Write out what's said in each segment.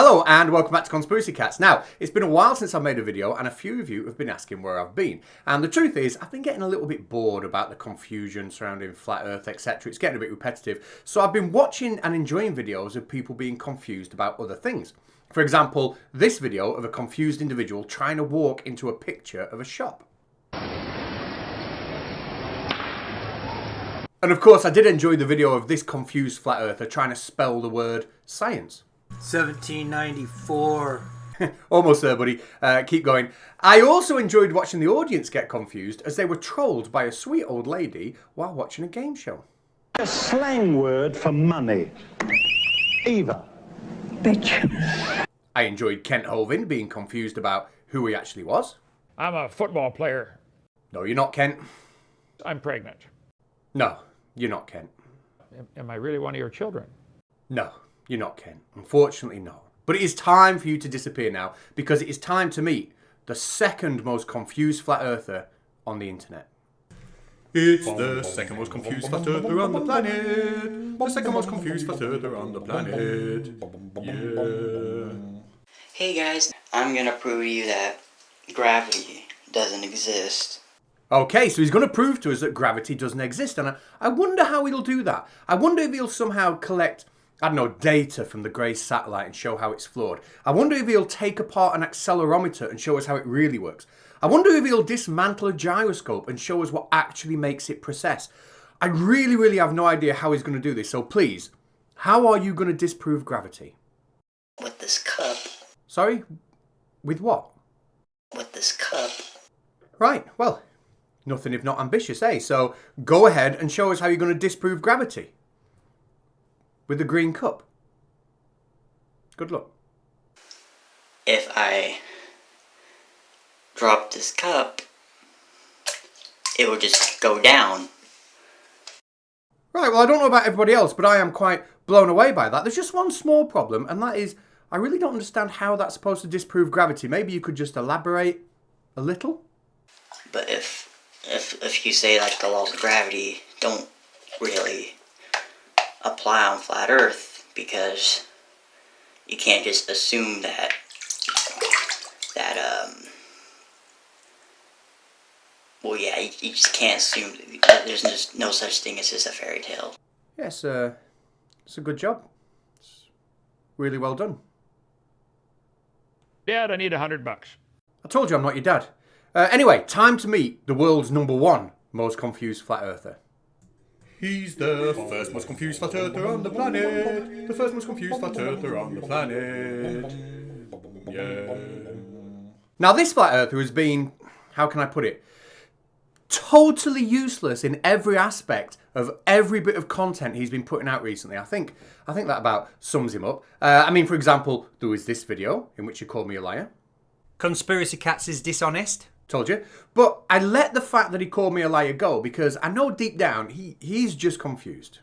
Hello and welcome back to Conspiracy Cats. Now, it's been a while since I've made a video and a few of you have been asking where I've been. And the truth is, I've been getting a little bit bored about the confusion surrounding flat earth, etc. It's getting a bit repetitive. So I've been watching and enjoying videos of people being confused about other things. For example, this video of a confused individual trying to walk into a picture of a shop. And of course, I did enjoy the video of this confused flat earther trying to spell the word science. 1794. Almost there, buddy. Keep going. I also enjoyed watching the audience get confused as they were trolled by a sweet old lady while watching a game show. A slang word for money. Eva. Bitch. I enjoyed Kent Hovind being confused about who he actually was. I'm a football player. No, you're not, Kent. I'm pregnant. No, you're not, Kent. Am I really one of your children? No, you're not, Kent. Unfortunately, no. But it is time for you to disappear now because it is time to meet the second most confused flat earther on the internet. It's the second most confused flat earther on the planet. The second most confused flat earther on the planet. Yeah. Hey guys, I'm gonna prove to you that gravity doesn't exist. Okay, so he's going to prove to us that gravity doesn't exist, and I wonder how he'll do that. I wonder if he'll somehow collect, I don't know, data from the Grace satellite and show how it's flawed. I wonder if he'll take apart an accelerometer and show us how it really works. I wonder if he'll dismantle a gyroscope and show us what actually makes it precise. I really have no idea how he's going to do this, so please, how are you going to disprove gravity? With this cup. Sorry? With what? With this cup. Right, well, nothing if not ambitious, eh? So go ahead and show us how you're going to disprove gravity. With the green cup. Good luck. If I drop this cup, it will just go down. Right, well, I don't know about everybody else, but I am quite blown away by that. There's just one small problem, and that is, I really don't understand how that's supposed to disprove gravity. Maybe you could just elaborate a little? But if you say like the laws of gravity don't really apply on flat earth, because you can't just assume that well, yeah, you just can't assume. There's just no such thing as just a fairy tale. Yes, it's a good job. It's really well done. Dad, I need $100. I told you I'm not your dad. Anyway, time to meet the world's #1 most confused flat earther. He's the first most confused flat earther on the planet. The first most confused flat earther on the planet. Yeah. Now this flat earther has been, how can I put it, totally useless in every aspect of every bit of content he's been putting out recently. I think that about sums him up. I mean, for example, there was this video in which he called me a liar. Conspiracy Cats is dishonest. Told you. But I let the fact that he called me a liar go because I know deep down he's just confused.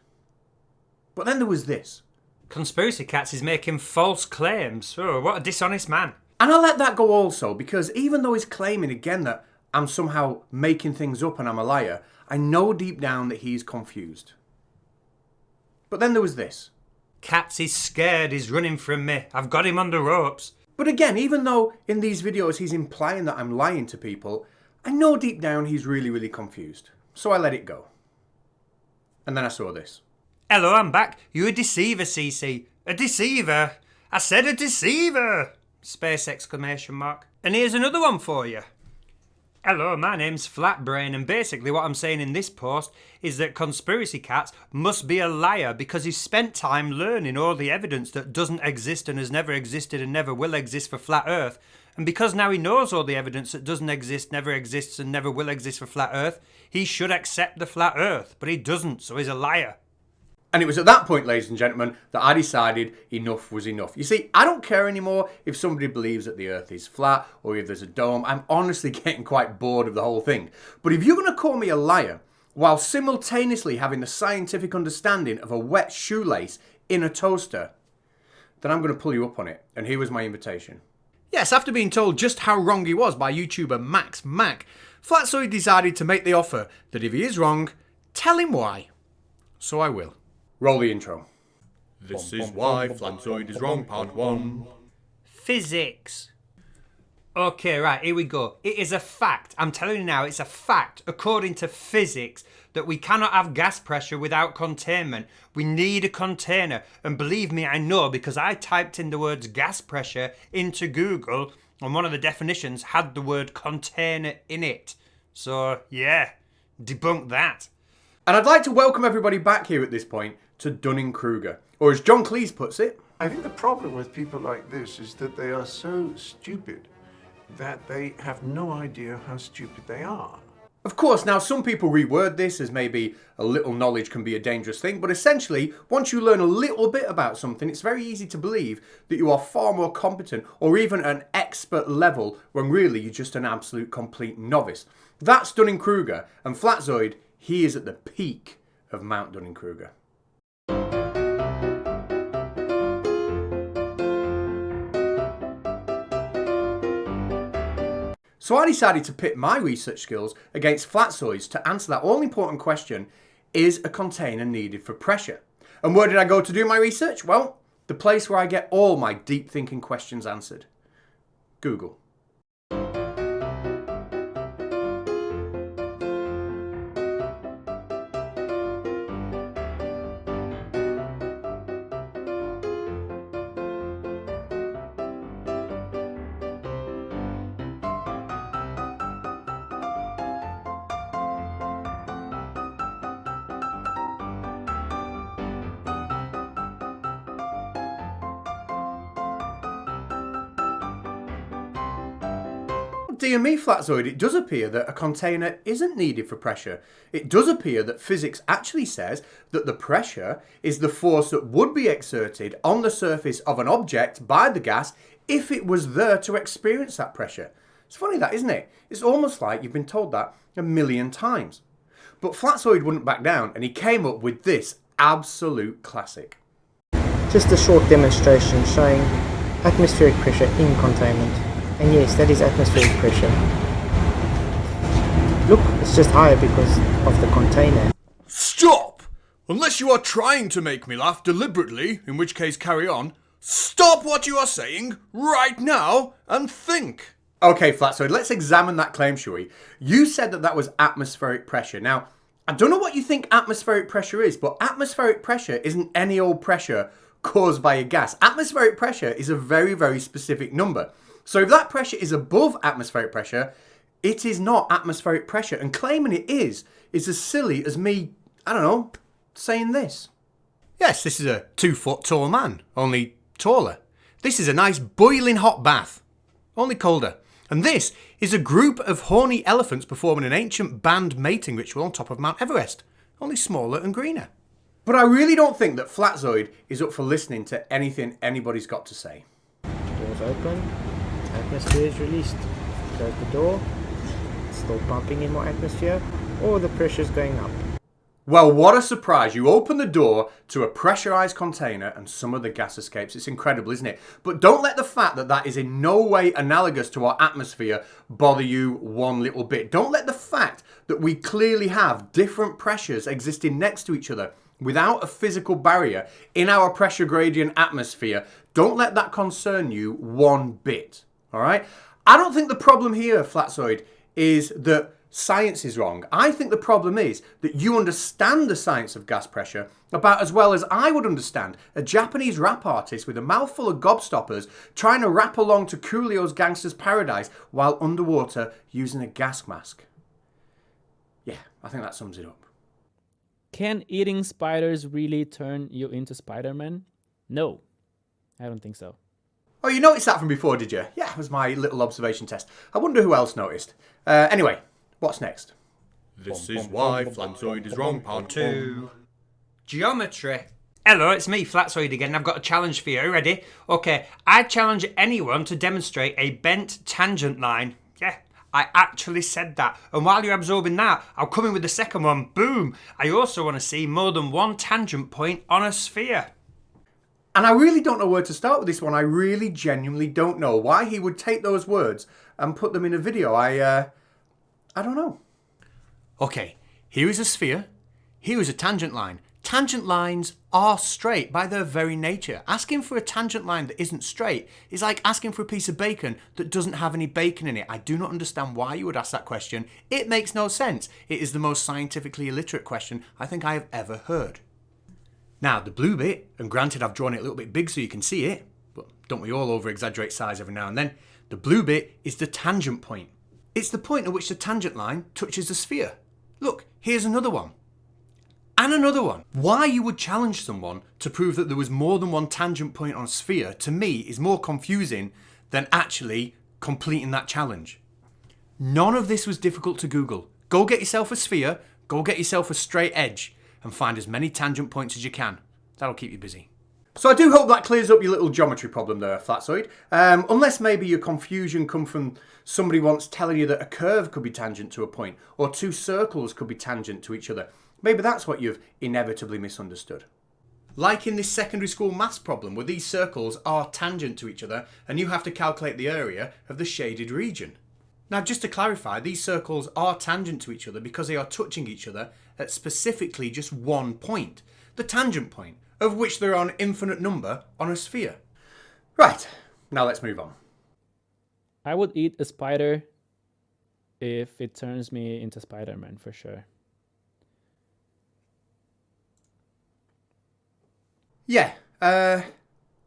But then there was this. Conspiracy Cats is making false claims. Oh, what a dishonest man. And I let that go also because even though he's claiming again that I'm somehow making things up and I'm a liar, I know deep down that he's confused. But then there was this. Cats is scared, he's running from me. I've got him on the ropes. But again, even though in these videos he's implying that I'm lying to people, I know deep down he's really confused. So I let it go. And then I saw this. Hello, I'm back. You're a deceiver, CC. A deceiver. I said a deceiver. Space exclamation mark. And here's another one for you. Hello, my name's Flatbrain, and basically what I'm saying in this post is that Conspiracy Cats must be a liar because he's spent time learning all the evidence that doesn't exist and has never existed and never will exist for Flat Earth. And because now he knows all the evidence that doesn't exist, never exists and never will exist for Flat Earth, he should accept the Flat Earth, but he doesn't, so he's a liar. And it was at that point, ladies and gentlemen, that I decided enough was enough. You see, I don't care anymore if somebody believes that the Earth is flat or if there's a dome. I'm honestly getting quite bored of the whole thing. But if you're going to call me a liar while simultaneously having the scientific understanding of a wet shoelace in a toaster, then I'm going to pull you up on it. And here was my invitation. Yes, after being told just how wrong he was by YouTuber Max Mac, Flatzoid decided to make the offer that if he is wrong, tell him why. So I will. Roll the intro. This is why Flatzoid is wrong, part 1. physics. Okay, right, here we go. It is a fact. I'm telling you now, it's a fact, according to physics, that we cannot have gas pressure without containment. We need a container. And believe me, I know, because I typed in the words gas pressure into Google, and one of the definitions had the word container in it. So, yeah, debunk that. And I'd like to welcome everybody back here at this point to Dunning-Kruger, or as John Cleese puts it, I think the problem with people like this is that they are so stupid that they have no idea how stupid they are. Of course, now some people reword this as maybe a little knowledge can be a dangerous thing, but essentially, once you learn a little bit about something, it's very easy to believe that you are far more competent or even an expert level when really you're just an absolute complete novice. That's Dunning-Kruger, and Flatzoid, he is at the peak of Mount Dunning-Kruger. So I decided to pit my research skills against Flatzoid's to answer that all-important question, is a container needed for pressure? And where did I go to do my research? Well, the place where I get all my deep thinking questions answered. Google. Dear me, Flatzoid, it does appear that a container isn't needed for pressure. It does appear that physics actually says that the pressure is the force that would be exerted on the surface of an object by the gas if it was there to experience that pressure. It's funny that, isn't it? It's almost like you've been told that a million times. But Flatzoid wouldn't back down, and he came up with this absolute classic. Just a short demonstration showing atmospheric pressure in containment. And yes, that is atmospheric pressure. Look, it's just higher because of the container. Stop! Unless you are trying to make me laugh deliberately, in which case carry on, stop what you are saying right now and think. Okay, Flatzoid, let's examine that claim, shall we? You said that was atmospheric pressure. Now, I don't know what you think atmospheric pressure is, but atmospheric pressure isn't any old pressure caused by a gas. Atmospheric pressure is a very, very specific number. So if that pressure is above atmospheric pressure, it is not atmospheric pressure. And claiming it is as silly as me, I don't know, saying this. Yes, this is a 2 foot tall man, only taller. This is a nice boiling hot bath, only colder. And this is a group of horny elephants performing an ancient band mating ritual on top of Mount Everest, only smaller and greener. But I really don't think that Flatzoid is up for listening to anything anybody's got to say. Doors open, atmosphere is released. Close the door, it's still pumping in more atmosphere, or the pressure's going up. Well, what a surprise. You open the door to a pressurized container and some of the gas escapes. It's incredible, isn't it? But don't let the fact that that is in no way analogous to our atmosphere bother you one little bit. Don't let the fact that we clearly have different pressures existing next to each other without a physical barrier in our pressure gradient atmosphere, don't let that concern you one bit. All right? I don't think the problem here, Flatzoid, is that science is wrong. I think the problem is that you understand the science of gas pressure about as well as I would understand a Japanese rap artist with a mouthful of gobstoppers trying to rap along to Coolio's Gangster's Paradise while underwater using a gas mask. Yeah, I think that sums it up. Can eating spiders really turn you into Spider-Man? No, I don't think so. Oh, you noticed that from before, did you? Yeah, it was my little observation test. I wonder who else noticed. Anyway, what's next? This is why Flatzoid is wrong, part 2. Geometry. Hello, it's me, Flatzoid again. I've got a challenge for you. Ready? Okay, I challenge anyone to demonstrate a bent tangent line. Yeah, I actually said that. And while you're absorbing that, I'll come in with the second one. Boom! I also want to see more than one tangent point on a sphere. And I really don't know where to start with this one. I really genuinely don't know why he would take those words and put them in a video. I don't know. Okay, here is a sphere. Here is a tangent line. Tangent lines are straight by their very nature. Asking for a tangent line that isn't straight is like asking for a piece of bacon that doesn't have any bacon in it. I do not understand why you would ask that question. It makes no sense. It is the most scientifically illiterate question I think I have ever heard. Now, the blue bit, and granted I've drawn it a little bit big so you can see it, but don't we all over-exaggerate size every now and then? The blue bit is the tangent point. It's the point at which the tangent line touches the sphere. Look, here's another one. And another one. Why you would challenge someone to prove that there was more than one tangent point on a sphere, to me, is more confusing than actually completing that challenge. None of this was difficult to Google. Go get yourself a sphere, go get yourself a straight edge, and find as many tangent points as you can. That'll keep you busy. So I do hope that clears up your little geometry problem there, Flatzoid. Unless maybe your confusion come from somebody once telling you that a curve could be tangent to a point, or two circles could be tangent to each other. Maybe that's what you've inevitably misunderstood. Like in this secondary school maths problem where these circles are tangent to each other and you have to calculate the area of the shaded region. Now just to clarify, these circles are tangent to each other because they are touching each other at specifically just one point, the tangent point, of which there are an infinite number on a sphere. Right, now let's move on. I would eat a spider if it turns me into Spider-Man for sure. Yeah,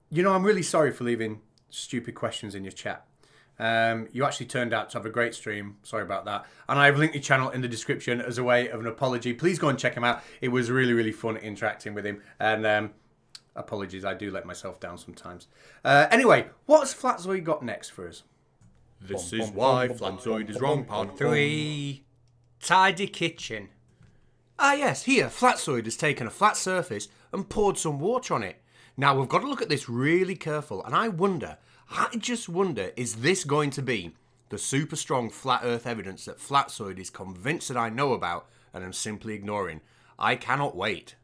you know, I'm really sorry for leaving stupid questions in your chat. You actually turned out to have a great stream. Sorry about that. And I've linked your channel in the description as a way of an apology. Please go and check him out. It was really, really fun interacting with him. And apologies, I do let myself down sometimes. Anyway, what's Flatzoid got next for us? This is why Flatzoid is wrong, part 3. Tidy kitchen. Ah yes, here, Flatzoid has taken a flat surface and poured some water on it. Now, we've got to look at this really careful, and I just wonder, is this going to be the super strong flat earth evidence that Flatzoid is convinced that I know about and am simply ignoring? I cannot wait.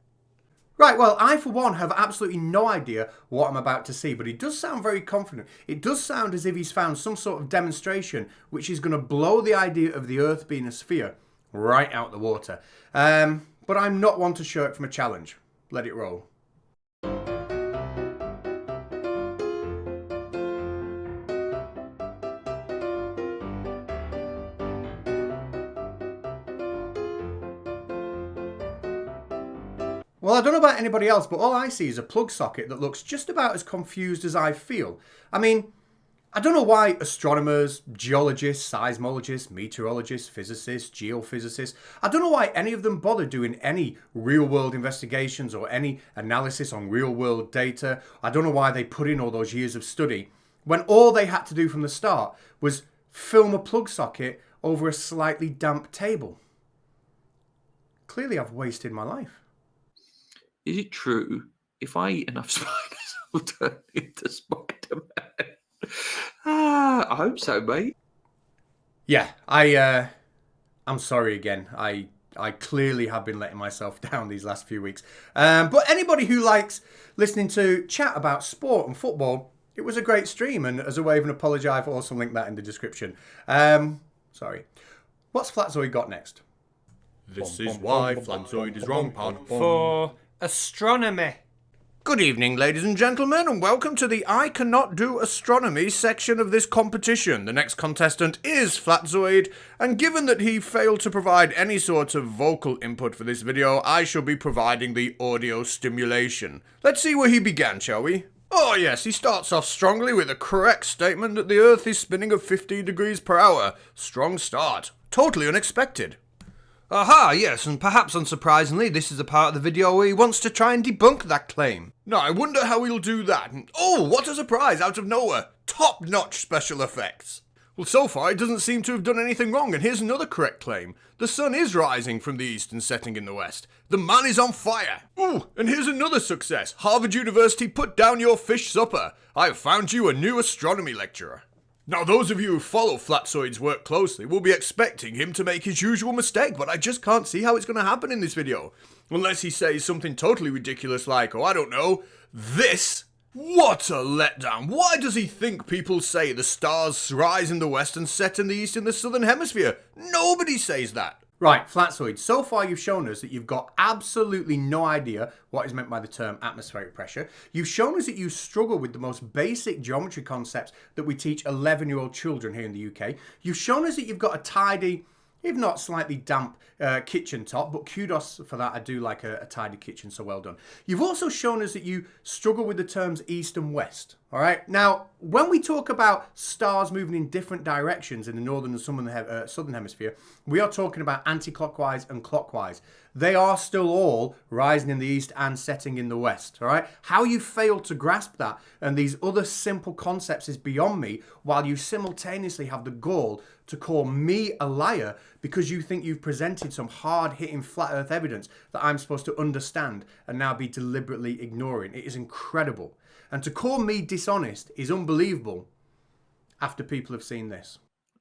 Right, well, I for one have absolutely no idea what I'm about to see, but he does sound very confident. It does sound as if he's found some sort of demonstration which is going to blow the idea of the earth being a sphere right out the water. But I'm not one to shirk from a challenge. Let it roll. Well, I don't know about anybody else, but all I see is a plug socket that looks just about as confused as I feel. I mean, I don't know why astronomers, geologists, seismologists, meteorologists, physicists, geophysicists, I don't know why any of them bother doing any real-world investigations or any analysis on real-world data. I don't know why they put in all those years of study when all they had to do from the start was film a plug socket over a slightly damp table. Clearly, I've wasted my life. Is it true if I eat enough spiders, I'll turn into Spider-Man? I hope so, mate. Yeah, I'm sorry again. I clearly have been letting myself down these last few weeks. But anybody who likes listening to chat about sport and football, it was a great stream. And as a way of an apology, I've also linked that in the description. Sorry. What's Flatzoid got next? This is why Flatzoid is wrong, part 4. Astronomy. Good evening, ladies and gentlemen, and welcome to the I Cannot Do Astronomy section of this competition. The next contestant is Flatzoid, and given that he failed to provide any sort of vocal input for this video, I shall be providing the audio stimulation. Let's see where he began, shall we? Oh yes, he starts off strongly with a correct statement that the Earth is spinning at 15 degrees per hour. Strong start. Totally unexpected. Aha, yes, and perhaps unsurprisingly, this is the part of the video where he wants to try and debunk that claim. Now, I wonder how he'll do that. Oh, what a surprise out of nowhere. Top-notch special effects. Well, so far, it doesn't seem to have done anything wrong, and here's another correct claim. The sun is rising from the east and setting in the west. The man is on fire. Ooh, and here's another success. Harvard University, put down your fish supper. I have found you a new astronomy lecturer. Now, those of you who follow Flatzoid's work closely will be expecting him to make his usual mistake, but I just can't see how it's going to happen in this video. Unless he says something totally ridiculous like, oh, I don't know, this. What a letdown. Why does he think people say the stars rise in the west and set in the east in the southern hemisphere? Nobody says that. Right, Flatzoid, so far you've shown us that you've got absolutely no idea what is meant by the term atmospheric pressure. You've shown us that you struggle with the most basic geometry concepts that we teach 11-year-old children here in the UK. You've shown us that you've got a tidy, if not slightly damp, kitchen top, but kudos for that. I do like a tidy kitchen, so well done. You've also shown us that you struggle with the terms east and west. All right. Now, when we talk about stars moving in different directions in the northern and southern hemisphere, we are talking about anti-clockwise and clockwise. They are still all rising in the east and setting in the west. All right. How you failed to grasp that and these other simple concepts is beyond me, while you simultaneously have the gall to call me a liar because you think you've presented some hard-hitting flat earth evidence that I'm supposed to understand and now be deliberately ignoring. It is incredible. And to call me dishonest is unbelievable after people have seen this.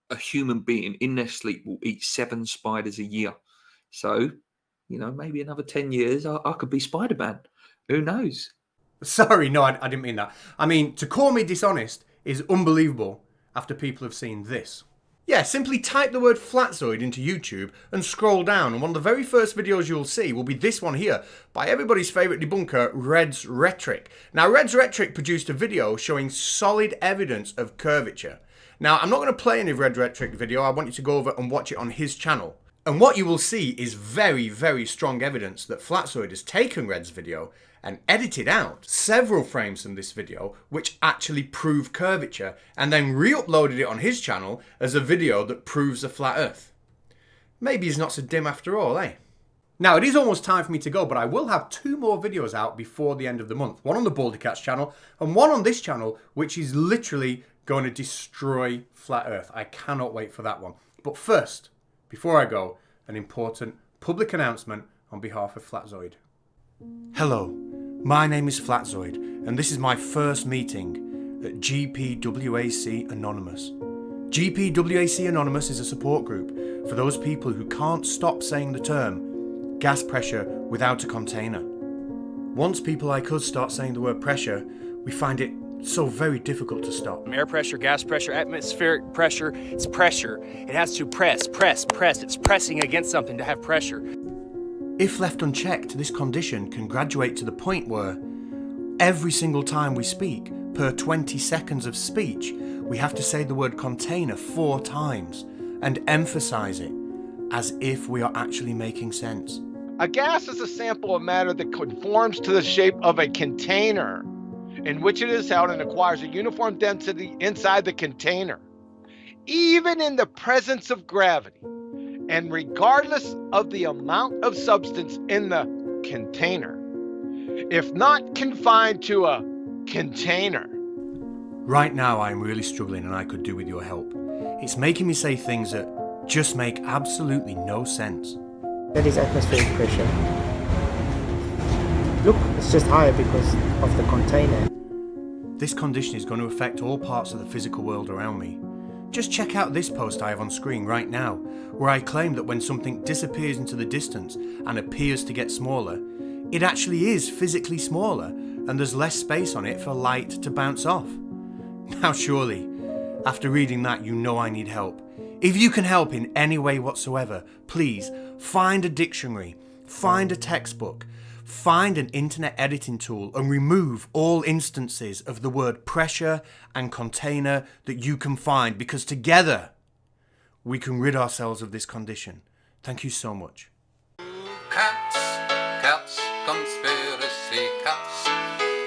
A human being in their sleep will eat 7 spiders a year. So, you know, maybe another 10 years, I could be Spider-Man. Who knows? Sorry, no, I didn't mean that. I mean, to call me dishonest is unbelievable after people have seen this. Yeah, simply type the word Flatzoid into YouTube and scroll down, and one of the very first videos you'll see will be this one here by everybody's favourite debunker, Red's Rhetoric. Now, Red's Rhetoric produced a video showing solid evidence of curvature. Now, I'm not going to play any Red's Rhetoric video. I want you to go over and watch it on his channel. And what you will see is very, very strong evidence that Flatzoid has taken Red's video and edited out several frames from this video which actually prove curvature, and then re-uploaded it on his channel as a video that proves a flat earth. Maybe he's not so dim after all, eh? Now, it is almost time for me to go, but I will have 2 more videos out before the end of the month. One on the Baldy Cats channel and one on this channel, which is literally going to destroy flat earth. I cannot wait for that one. But first, before I go, an important public announcement on behalf of Flatzoid. Hello, my name is Flatzoid, and this is my first meeting at GPWAC Anonymous. GPWAC Anonymous is a support group for those people who can't stop saying the term gas pressure without a container. Once people like us start saying the word pressure, we find it so very difficult to stop. Air pressure, gas pressure, atmospheric pressure, it's pressure. It has to press. It's pressing against something to have pressure. If left unchecked, this condition can graduate to the point where every single time we speak, per 20 seconds of speech, we have to say the word container 4 times and emphasize it as if we are actually making sense. A gas is a sample of matter that conforms to the shape of a container in which it is held and acquires a uniform density inside the container, even in the presence of gravity, and regardless of the amount of substance in the container, if not confined to a container. Right now I am really struggling, and I could do with your help. It's making me say things that just make absolutely no sense. That is atmospheric pressure. Look, it's just higher because of the container. This condition is going to affect all parts of the physical world around me. Just check out this post I have on screen right now, where I claim that when something disappears into the distance and appears to get smaller, it actually is physically smaller, and there's less space on it for light to bounce off. Now surely, after reading that, you know I need help. If you can help in any way whatsoever, please find a dictionary, find a textbook, find an internet editing tool and remove all instances of the word pressure and container that you can find, because together we can rid ourselves of this condition. Thank you so much. Cats, conspiracy cats.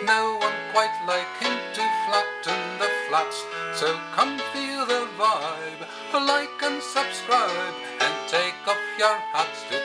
No one quite liking to flatten the flats. So come feel the vibe, like and subscribe, and take off your hats to